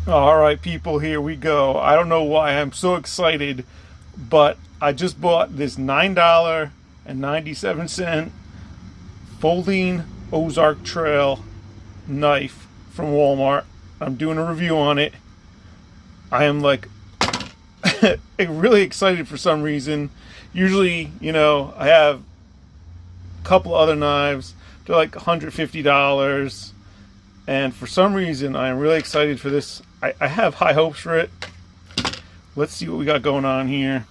All right, people, here we go. I don't know why I'm so excited, but I just bought this $9.97 folding Ozark Trail knife from Walmart. I'm doing a review on it. I am like really excited for some reason. Usually, I have a couple other knives. They're like $150. And for some reason, I am really excited for this. I have high hopes for it. Let's see what we got going on here.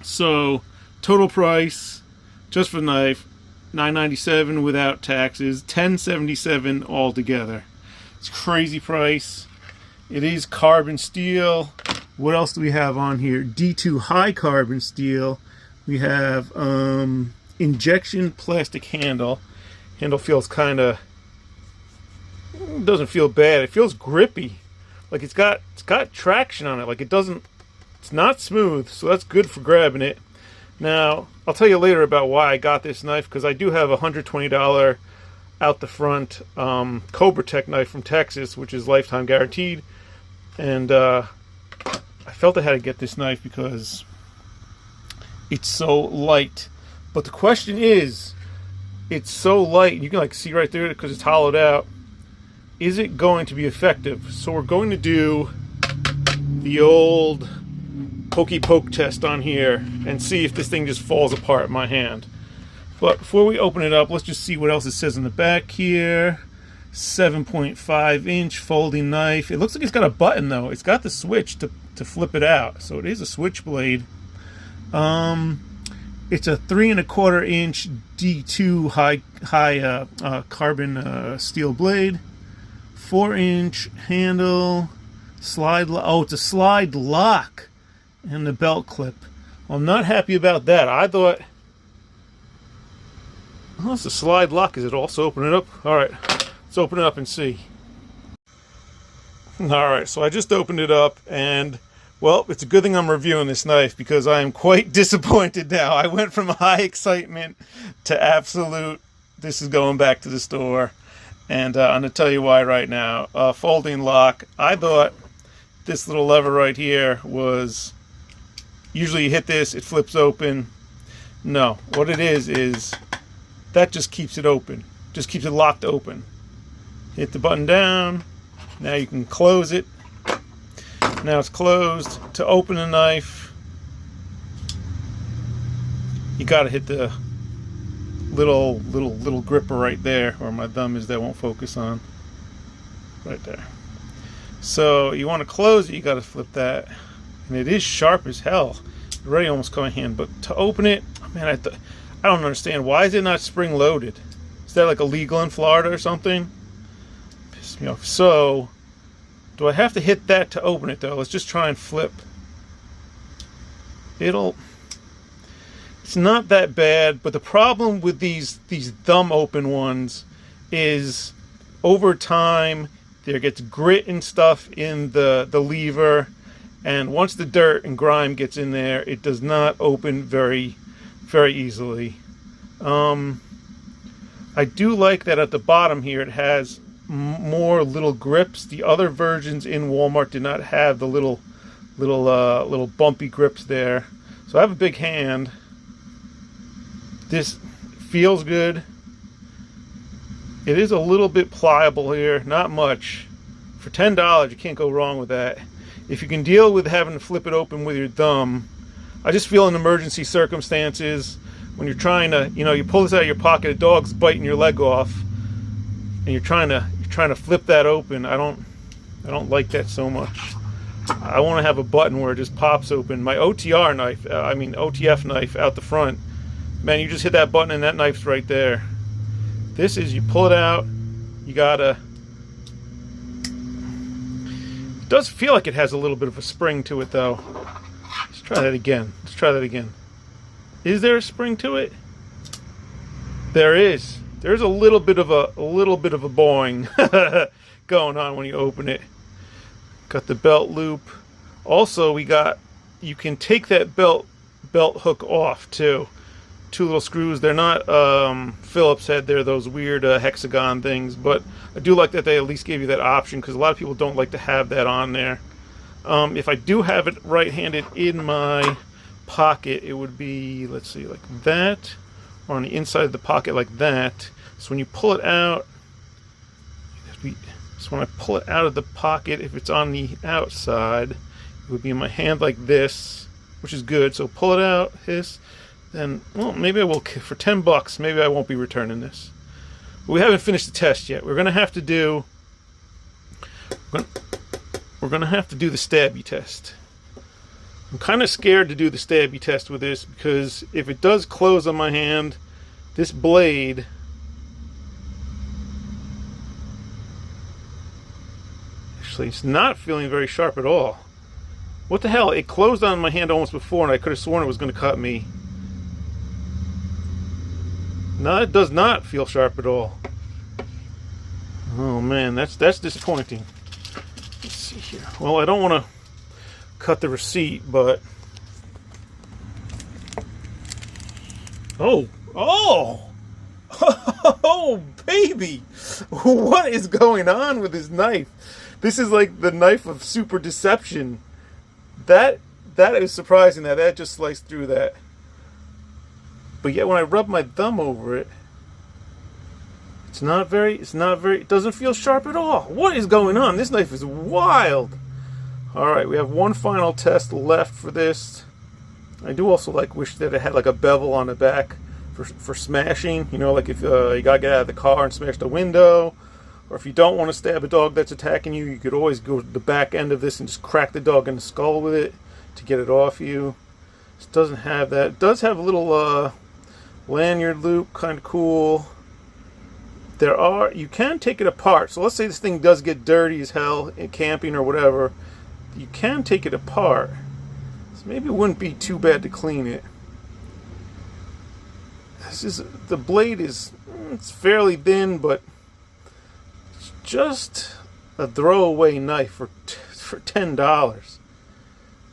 So, total price, just for the knife, $9.97 without taxes, $10.77 altogether. It's a crazy price. It is carbon steel. What else do we have on here? D2 high carbon steel. We have injection plastic handle. Handle feels kind of, doesn't feel bad. It feels grippy. Like it's got traction on it. Like it's not smooth, so that's good for grabbing it. Now, I'll tell you later about why I got this knife, because I do have a $120 out the front Cobra Tech knife from Texas, which is lifetime guaranteed. And I felt I had to get this knife because it's so light. But the question is, it's so light, you can see right through it because it's hollowed out. Is it going to be effective? So we're going to do the old pokey poke test on here and see if this thing just falls apart in my hand. But before we open it up, let's just see what else it says in the back here. 7.5-inch folding knife. It looks like it's got a button though. It's got the switch to flip it out. So it is a switchblade. It's a 3.25-inch D2 high carbon steel blade. 4-inch handle, slide. Oh, it's a slide lock, and the belt clip. Well, I'm not happy about that. I thought, oh, it's a slide lock. Is it also open it up? All right, let's open it up and see. All right, so I just opened it up, and well, it's a good thing I'm reviewing this knife because I am quite disappointed now. I went from high excitement to absolute, this is going back to the store. And I'm going to tell you why right now. Folding lock. I thought this little lever right here was, usually you hit this, it flips open. No, what it is that just keeps it open. Just keeps it locked open. Hit the button down. Now you can close it. Now it's closed. To open a knife, you got to hit the little gripper right there, or my thumb is, that won't focus on right there. So you want to close it, you got to flip that, and it is sharp as hell. It's already almost caught my hand. But to open it, man, I don't understand, why is it not spring loaded? Is that like illegal in Florida or something? Pissed me off. So do I have to hit that to open it though? Let's just try and flip. It's not that bad, but the problem with these thumb open ones is over time there gets grit and stuff in the lever, and once the dirt and grime gets in there, it does not open very easily. I do like that at the bottom here it has more little grips. The other versions in Walmart did not have the little bumpy grips there. So I have a big hand. This feels good. It is a little bit pliable here, not much. For $10, you can't go wrong with that. If you can deal with having to flip it open with your thumb, I just feel in emergency circumstances, when you're trying to, you pull this out of your pocket, a dog's biting your leg off, and you're trying to flip that open. I don't like that so much. I want to have a button where it just pops open. My OTF knife out the front, man, you just hit that button and that knife's right there. This is, you pull it out, you gotta, it does feel like it has a little bit of a spring to it though. Let's try that again. Is there a spring to it? There is. There's a little bit of a boing going on when you open it. Got the belt loop. Also, you can take that belt hook off too. two little screws. They're not Phillips head. They're those weird hexagon things. But I do like that they at least gave you that option, because a lot of people don't like to have that on there. If I do have it right-handed in my pocket, it would be, let's see, like that, or on the inside of the pocket like that. So when you pull it out, so when I pull it out of the pocket, if it's on the outside, it would be in my hand like this, which is good. So pull it out, then, well, maybe I will, for $10, maybe I won't be returning this. But we haven't finished the test yet. We're going to have to do, we're going to have to do the stabby test. I'm kind of scared to do the stabby test with this, because if it does close on my hand, this blade, actually, it's not feeling very sharp at all. What the hell? It closed on my hand almost before, and I could have sworn it was going to cut me. No, it does not feel sharp at all. Oh man, that's disappointing. Let's see here. Well, I don't want to cut the receipt, but oh baby, what is going on with this knife? This is like the knife of super deception. That is surprising that just sliced through that. But yet when I rub my thumb over it, it doesn't feel sharp at all. What is going on? This knife is wild. Alright, we have one final test left for this. I do also wish that it had like a bevel on the back for smashing. You know, like if you gotta get out of the car and smash the window. Or if you don't want to stab a dog that's attacking you, you could always go to the back end of this and just crack the dog in the skull with it to get it off you. This doesn't have that. It does have a little lanyard loop, kind of cool. You can take it apart. So let's say this thing does get dirty as hell in camping or whatever. You can take it apart. So maybe it wouldn't be too bad to clean it. The blade is, it's fairly thin, but it's just a throwaway knife for $10.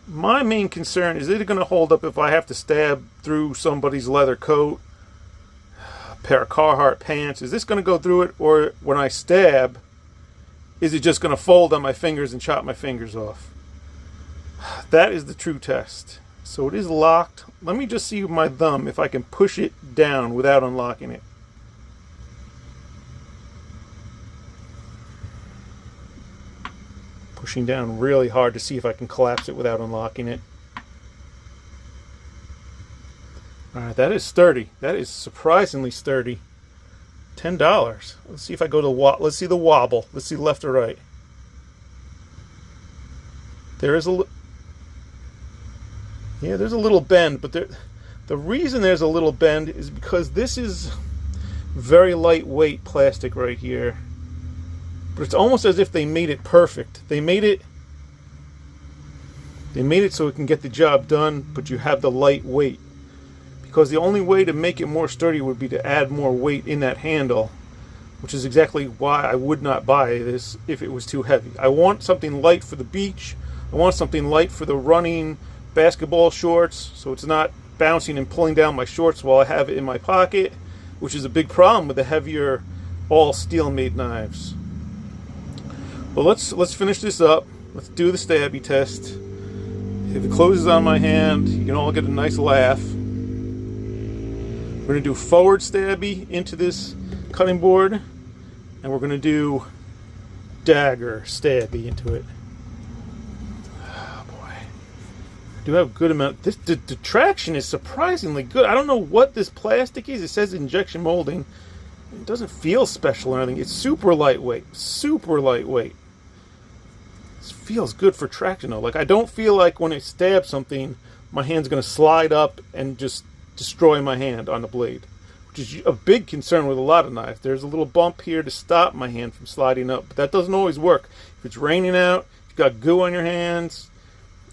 My main concern is it going to hold up if I have to stab through somebody's leather coat, a pair of Carhartt pants? Is this going to go through it, or when I stab, is it just going to fold on my fingers and chop my fingers off? That is the true test. So it is locked. Let me just see with my thumb if I can push it down without unlocking it. Pushing down really hard to see if I can collapse it without unlocking it. Alright, that is sturdy. That is surprisingly sturdy. $10. Let's see if I go to let's see the wobble. Let's see left or right. There's a little bend, but the reason there's a little bend is because this is very lightweight plastic right here. But it's almost as if they made it perfect. They made it so it can get the job done, but you have the light weight. Because the only way to make it more sturdy would be to add more weight in that handle, which is exactly why I would not buy this if it was too heavy. I want something light for the beach. I want something light for the running basketball shorts, so it's not bouncing and pulling down my shorts while I have it in my pocket, which is a big problem with the heavier all steel made knives. Well, let's finish this up. Let's do the stabby test. If it closes on my hand, you can all get a nice laugh. We're going to do forward stabby into this cutting board, and we're going to do dagger stabby into it. Oh boy. I do have a good amount. The traction is surprisingly good. I don't know what this plastic is. It says injection molding. It doesn't feel special or anything. It's super lightweight. Super lightweight. This feels good for traction though. Like, I don't feel like when I stab something, my hand's going to slide up and just destroy my hand on the blade, which is a big concern with a lot of knives. There's a little bump here to stop my hand from sliding up, but that doesn't always work. If it's raining out, you've got goo on your hands,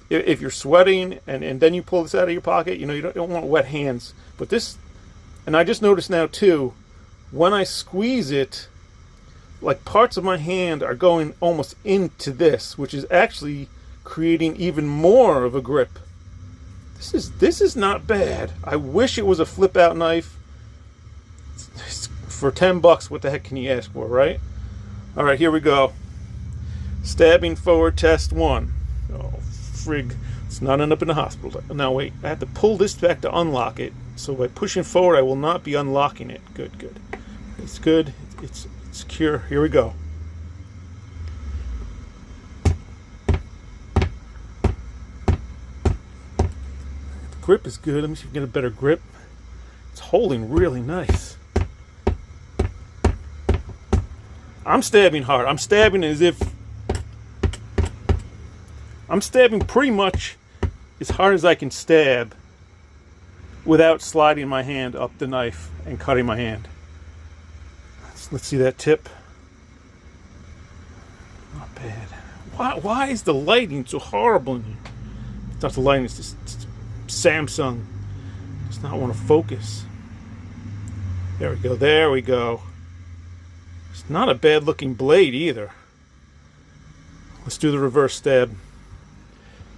if you're sweating and then you pull this out of your pocket, you know, you don't want wet hands. But this, and I just noticed now too, when I squeeze it, like parts of my hand are going almost into this, which is actually creating even more of a grip. This is not bad. I wish it was a flip out knife. For 10 bucks, what the heck can you ask for, right? All right, here we go. Stabbing forward test 1. Oh, frig. It's not end up in the hospital. Now wait, I have to pull this back to unlock it. So by pushing forward, I will not be unlocking it. Good, good. It's good. It's secure. Here we go. The grip is good. Let me see if I can get a better grip. It's holding really nice. I'm stabbing hard. I'm stabbing as if... I'm stabbing pretty much as hard as I can stab without sliding my hand up the knife and cutting my hand. Let's see that tip. Not bad. Why is the lighting so horrible in here? It's not the lighting, it's just Samsung. Does not want to focus. There we go, there we go. It's not a bad looking blade either. Let's do the reverse stab.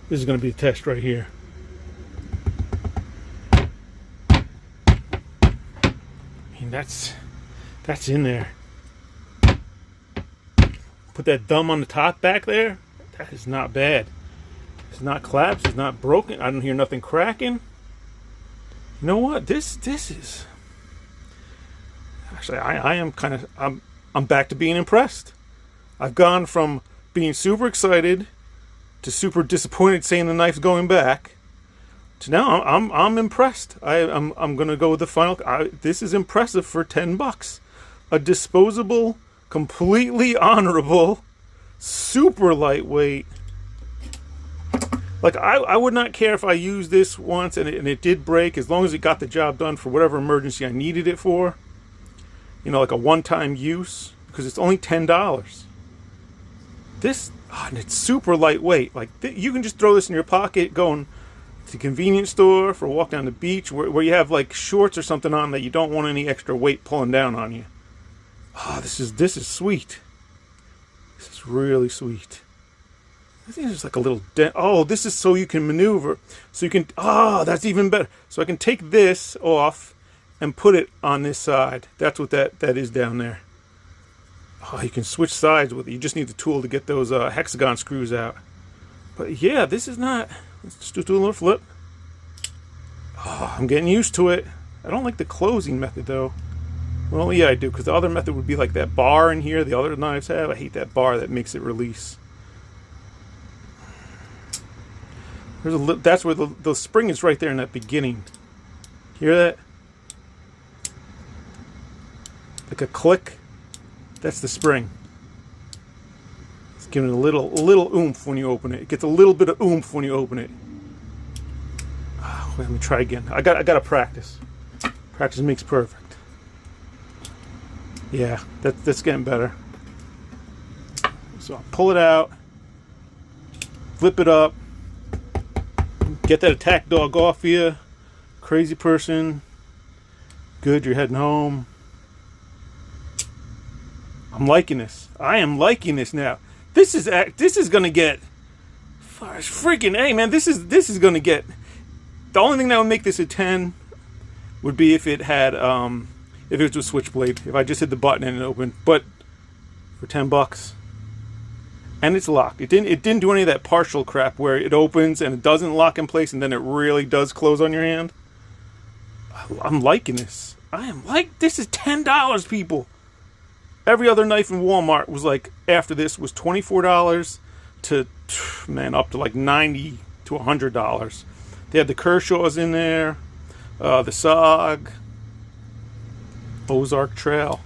This is going to be the test right here. I mean, that's in there. Put that thumb on the top back there. That is not bad. It's not collapsed. It's not broken. I don't hear nothing cracking. You know what? This is... Actually, I am kind of... I'm back to being impressed. I've gone from being super excited to super disappointed saying the knife's going back to now I'm impressed. I'm gonna go with the final. This is impressive for 10 bucks. A disposable, completely honorable, super lightweight. Like I would not care if I used this once and it did break, as long as it got the job done for whatever emergency I needed it for. You know, like a one-time use, because it's only $10. This, and it's super lightweight. Like you can just throw this in your pocket, going to the convenience store for a walk down the beach, where you have like shorts or something on that you don't want any extra weight pulling down on you. Oh, this is sweet. This is really sweet. I think there's like a little dent. Oh, this is so you can maneuver. So you can. Oh, that's even better. So I can take this off and put it on this side. That's what that is down there. Oh, you can switch sides with it. You just need the tool to get those hexagon screws out. But yeah, this is not... Let's just do a little flip. Oh, I'm getting used to it. I don't like the closing method, though. Well, yeah, I do, because the other method would be like that bar in here the other knives have. I hate that bar that makes it release. That's where the spring is, right there in that beginning. Hear that? Like a click. That's the spring. It's giving it a little oomph when you open it. It gets a little bit of oomph when you open it. Oh, let me try again. I got to practice. Practice makes perfect. Yeah, that's getting better. So I'll pull it out, flip it up, get that attack dog off you. Crazy person. Good, you're heading home. I'm liking this. I am liking this now. This is gonna get freaking. Hey man, this is gonna get. The only thing that would make this a 10 would be if it had if it was a switchblade. If I just hit the button and it opened. But for 10 bucks, and it's locked. It didn't do any of that partial crap where it opens and it doesn't lock in place and then it really does close on your hand. I'm liking this. This is $10, people. Every other knife in Walmart was like, after this, was $24 to, man, up to like $90 to $100. They had the Kershaws in there, the SOG, Ozark Trail.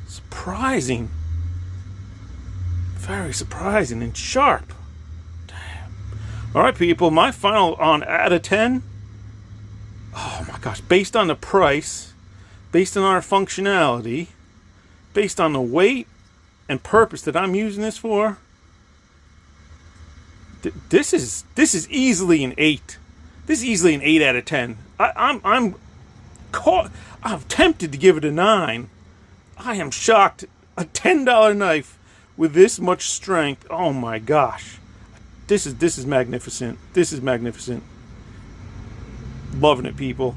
Surprising. Very surprising and sharp. Damn. All right, people, my final on out of 10. Oh my gosh, based on the price, based on our functionality, based on the weight and purpose that I'm using this for, this is easily an 8. This is easily an 8 out of 10. I'm tempted to give it a 9. I am shocked. A $10 knife with this much strength. Oh my gosh, this is magnificent. This is magnificent. Loving it, people.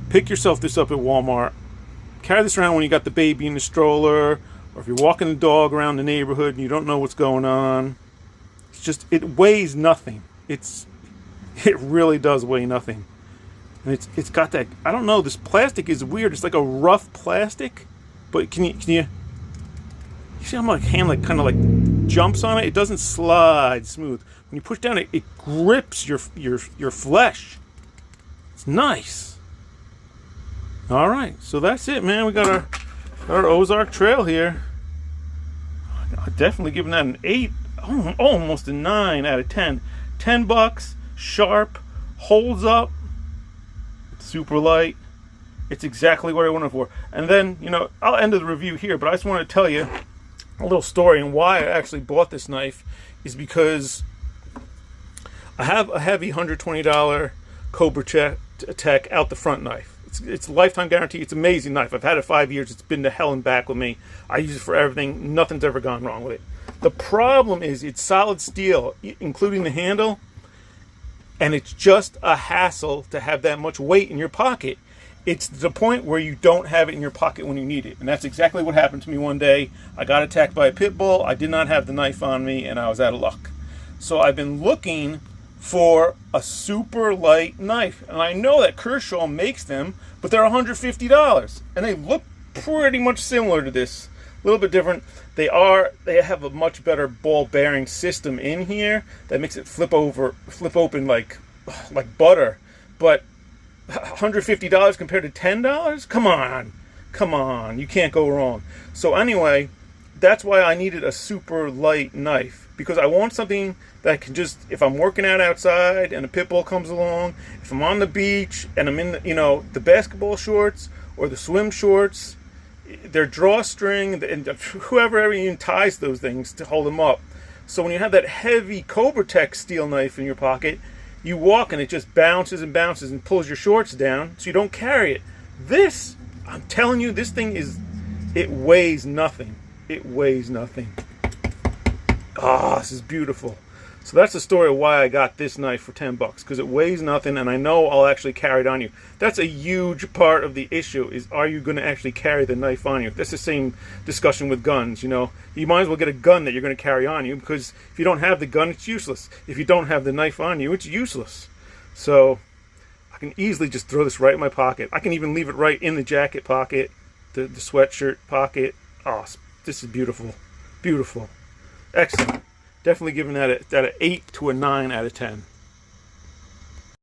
Pick yourself this up at Walmart. Carry this around when you got the baby in the stroller, or if you're walking the dog around the neighborhood and you don't know what's going on. It's just, it weighs nothing. It really does weigh nothing. And it's got that, I don't know, this plastic is weird. It's like a rough plastic, but can you see how my hand like kind of like jumps on it? It doesn't slide smooth. When you push down, it grips your flesh. It's nice. All right, so that's it, man. We got our Ozark Trail here. I'm definitely giving that an 8, almost a 9 out of 10. $10, sharp, holds up, super light. It's exactly what I wanted for. And then, you know, I'll end the review here, but I just want to tell you a little story and why I actually bought this knife is because I have a heavy $120 Cobra Tech out the front knife. It's a lifetime guarantee. It's an amazing knife. I've had it 5 years. It's been to hell and back with me. I use it for everything. Nothing's ever gone wrong with it. The problem is it's solid steel, including the handle, and it's just a hassle to have that much weight in your pocket. It's the point where you don't have it in your pocket when you need it. And that's exactly what happened to me one day. I got attacked by a pit bull. I did not have the knife on me, and I was out of luck. So I've been looking for a super light knife. And I know that Kershaw makes them, but they're $150. And they look pretty much similar to this. A little bit different. They have a much better ball bearing system in here that makes it flip open like butter. But $150 compared to $10? Come on, you can't go wrong. So anyway, that's why I needed a super light knife, because I want something that can just, if I'm working out outside and a pit bull comes along, if I'm on the beach and I'm in the basketball shorts or the swim shorts, their drawstring and whoever even ties those things to hold them up. So when you have that heavy Cobra Tech steel knife in your pocket, you walk and it just bounces and bounces and pulls your shorts down so you don't carry it. This, I'm telling you, this thing it weighs nothing. It weighs nothing. Ah, this is beautiful. So that's the story of why I got this knife for $10, because it weighs nothing, and I know I'll actually carry it on you. That's a huge part of the issue, is are you going to actually carry the knife on you? That's the same discussion with guns, you know. You might as well get a gun that you're going to carry on you, because if you don't have the gun, it's useless. If you don't have the knife on you, it's useless. So I can easily just throw this right in my pocket. I can even leave it right in the jacket pocket, the sweatshirt pocket. Oh, this is beautiful. Beautiful. Excellent. Definitely giving that an 8 to a 9 out of 10.